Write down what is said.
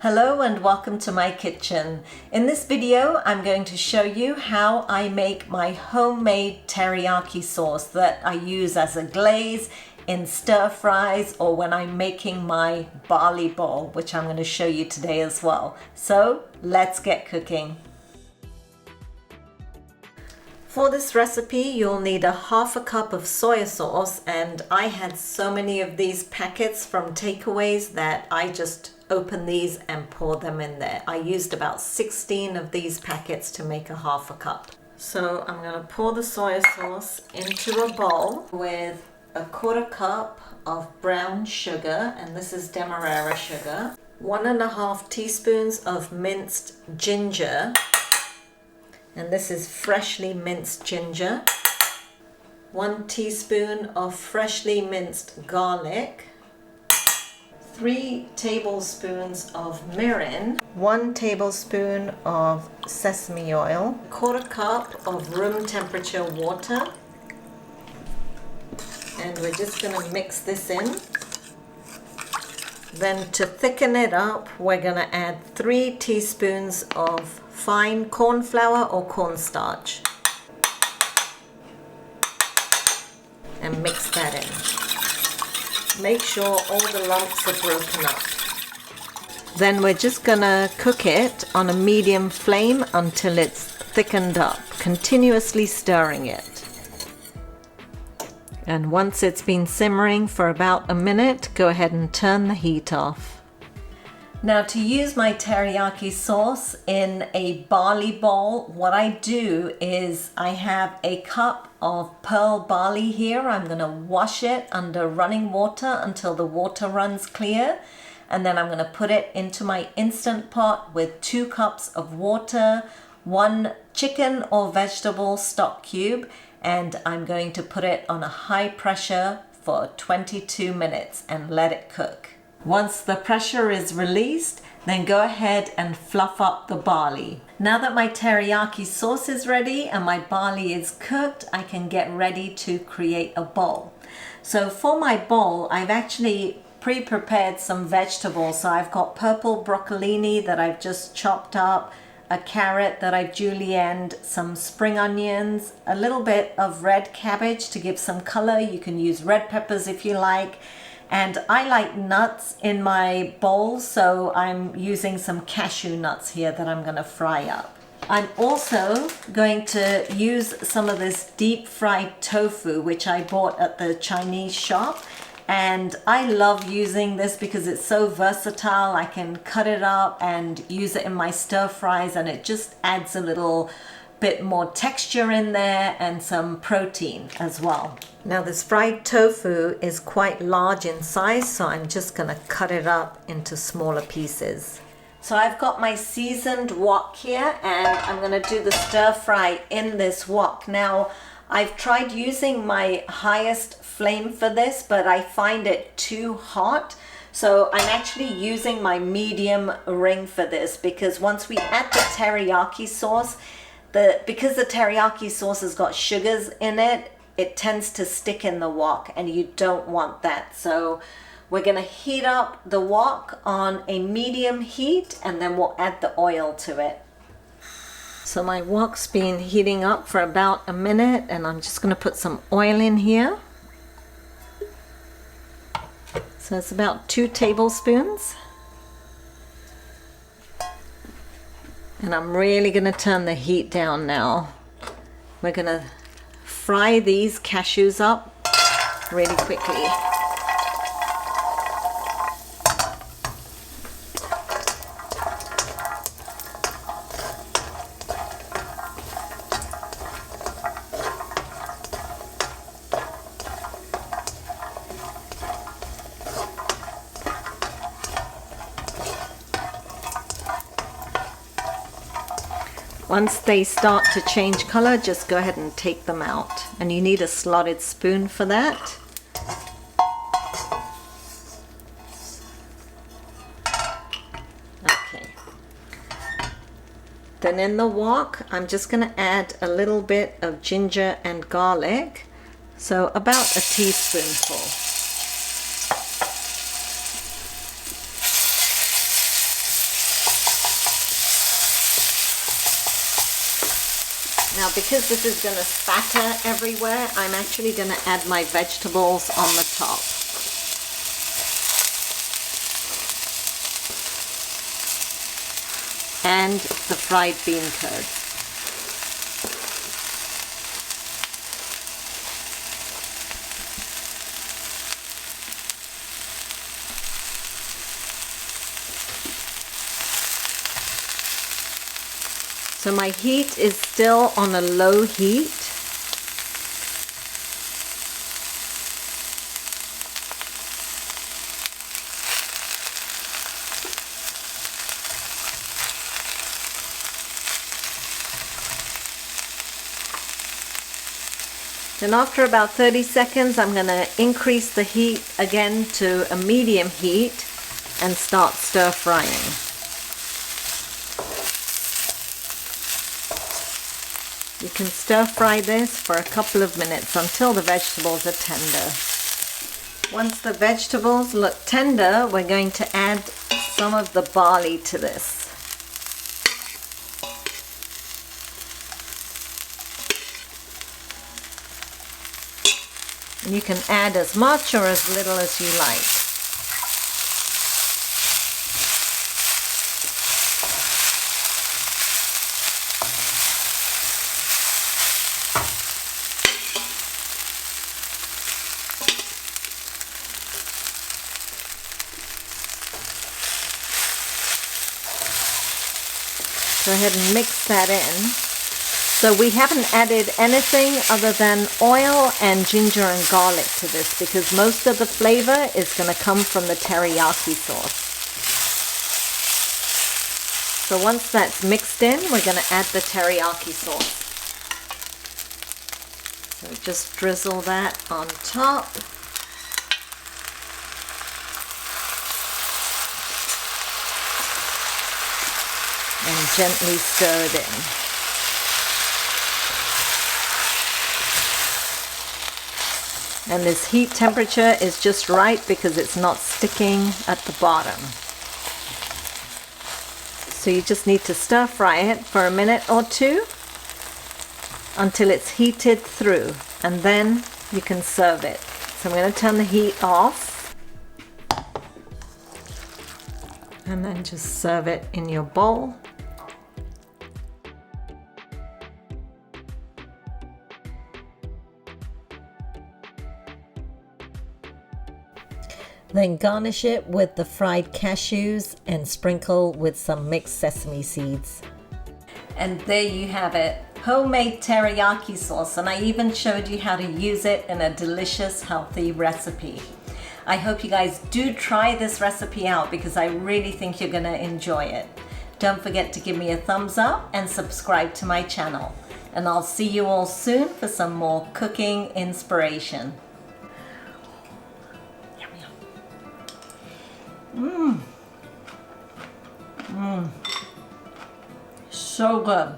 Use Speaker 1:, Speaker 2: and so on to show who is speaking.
Speaker 1: Hello and welcome to my kitchen. In this video, I'm going to show you how I make my homemade teriyaki sauce that I use as a glaze in stir fries or when I'm making my barley bowl, which I'm going to show you today as well. So let's get cooking. For this recipe, you'll need a half a cup of soya sauce, and I had so many of these packets from takeaways that I just open these and pour them in there. I used about 16 of these packets to make a half a cup. So I'm going to pour the soya sauce into a bowl with a quarter cup of brown sugar, and this is demerara sugar, 1.5 teaspoons of minced ginger, and this is freshly minced ginger, 1 teaspoon of freshly minced garlic, 3 tablespoons of mirin, 1 tablespoon of sesame oil, quarter cup of room temperature water, and we're just going to mix this in. Then to thicken it up, we're going to add 3 teaspoons of fine corn flour or cornstarch and mix that in. Make sure all the lumps are broken up. Then we're just gonna cook it on a medium flame until it's thickened up, continuously stirring it. And once it's been simmering for about a minute, go ahead and turn the heat off. Now, to use my teriyaki sauce in a barley bowl, what I do is I have a cup of pearl barley here. I'm going to wash it under running water until the water runs clear. And then I'm going to put it into my Instant Pot with 2 cups of water, 1 chicken or vegetable stock cube, and I'm going to put it on a high pressure for 22 minutes and let it cook. Once the pressure is released, then go ahead and fluff up the barley. Now that my teriyaki sauce is ready and my barley is cooked, I can get ready to create a bowl. So for my bowl, I've actually pre-prepared some vegetables. So I've got purple brocolini that I've just chopped up, a carrot that I've julienned, some spring onions, a little bit of red cabbage to give some color. You can use red peppers if you like. And I like nuts in my bowl, so I'm using some cashew nuts here that I'm going to fry up. I'm also going to use some of this deep fried tofu, which I bought at the Chinese shop. And I love using this because it's so versatile. I can cut it up and use it in my stir fries, and it just adds a little bit more texture in there and some protein as well. Now this fried tofu is quite large in size, so I'm just going to cut it up into smaller pieces. So I've got my seasoned wok here, and I'm going to do the stir fry in this wok. Now I've tried using my highest flame for this, but I find it too hot. So I'm actually using my medium ring for this, because once we add the teriyaki sauce, because the teriyaki sauce has got sugars in it, it tends to stick in the wok, and you don't want that. So we're going to heat up the wok on a medium heat, and then we'll add the oil to it. So my wok's been heating up for about a minute, and I'm just going to put some oil in here. So it's about 2 tablespoons. And I'm really going to turn the heat down now. We're going to fry these cashews up really quickly. Once they start to change color, just go ahead and take them out. And you need a slotted spoon for that. Okay. Then in the wok, I'm just going to add a little bit of ginger and garlic. So about a teaspoonful. Now, because this is going to spatter everywhere, I'm actually going to add my vegetables on the top. And the fried bean curds. So my heat is still on a low heat. Then after about 30 seconds, I'm going to increase the heat again to a medium heat and start stir frying. You can stir fry this for a couple of minutes until the vegetables are tender. Once the vegetables look tender, we're going to add some of the barley to this. And you can add as much or as little as you like. Go ahead and mix that in. So we haven't added anything other than oil and ginger and garlic to this because most of the flavor is going to come from the teriyaki sauce. So once that's mixed in, we're going to add the teriyaki sauce. So just drizzle that on top. And gently stir it in. And this heat temperature is just right because it's not sticking at the bottom. So you just need to stir fry it for a minute or two until it's heated through, and then you can serve it. So I'm going to turn the heat off and then just serve it in your bowl. Then garnish it with the fried cashews and sprinkle with some mixed sesame seeds. And there you have it, homemade teriyaki sauce, and I even showed you how to use it in a delicious, healthy recipe. I hope you guys do try this recipe out because I really think you're gonna enjoy it. Don't forget to give me a thumbs up and subscribe to my channel. And I'll see you all soon for some more cooking inspiration. So good.